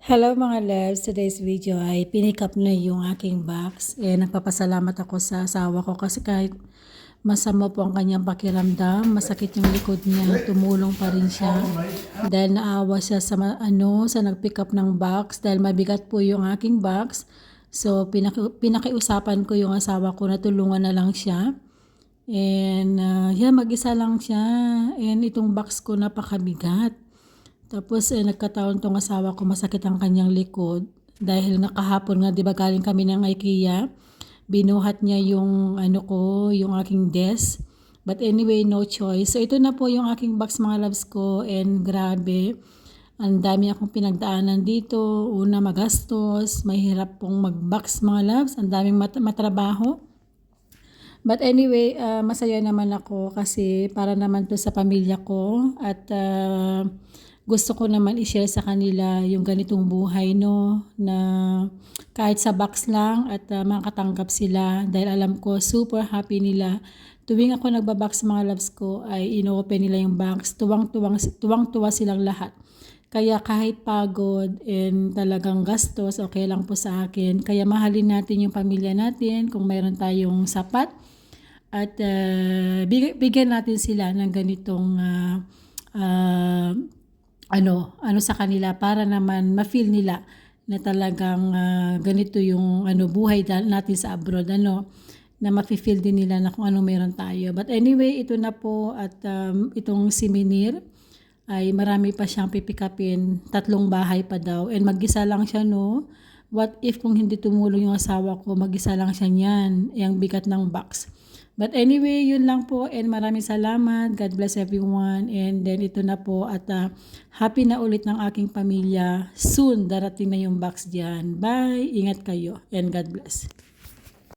Hello mga loves, today's video ay pinick up na yung aking box. Nagpapasalamat ako sa asawa ko kasi kahit masama po ang kanyang pakiramdam, masakit yung likod niya, tumulong pa rin siya. Dahil naawa siya sa nag-pick up ng box dahil mabigat po yung aking box. So pinakiusapan ko yung asawa ko na tulungan na lang siya. Mag-isa lang siya. Itong box ko napakabigat. Tapos nagkataon tong asawa ko masakit ang kanyang likod dahil nakahapon nga 'di ba galing kami ng IKEA, binuhat niya yung yung aking desk. But anyway, no choice. So ito na po yung aking box mga loves ko grabe. Ang dami akong pinagdaanan dito. Una magastos, mahirap pong mag-box mga loves, ang daming matrabaho. But anyway, masaya naman ako kasi para naman to sa pamilya ko at gusto ko naman i-share sa kanila yung ganitong buhay no na kahit sa box lang at makatanggap sila dahil alam ko super happy nila. Tuwing ako nagbabox mga loves ko ay ino-open nila yung box. Tuwang-tuwa silang lahat. Kaya kahit pagod and talagang gastos, okay lang po sa akin. Kaya mahalin natin yung pamilya natin kung mayroon tayong sapat at bigyan natin sila ng ganitong sa kanila para naman ma-feel nila na talagang ganito yung buhay natin sa abroad na ma-feel din nila na kung ano meron tayo. But anyway, ito na po at itong si Minir ay marami pa siyang pipikapin, 3 bahay pa daw and mag-isa lang siya no. What if kung hindi tumulong yung asawa ko, mag-isa lang siya niyan, yung bigat ng box. But anyway, yun lang po and maraming salamat. God bless everyone. And then ito na po at happy na ulit ng aking pamilya. Soon, darating na yung box diyan. Bye! Ingat kayo and God bless.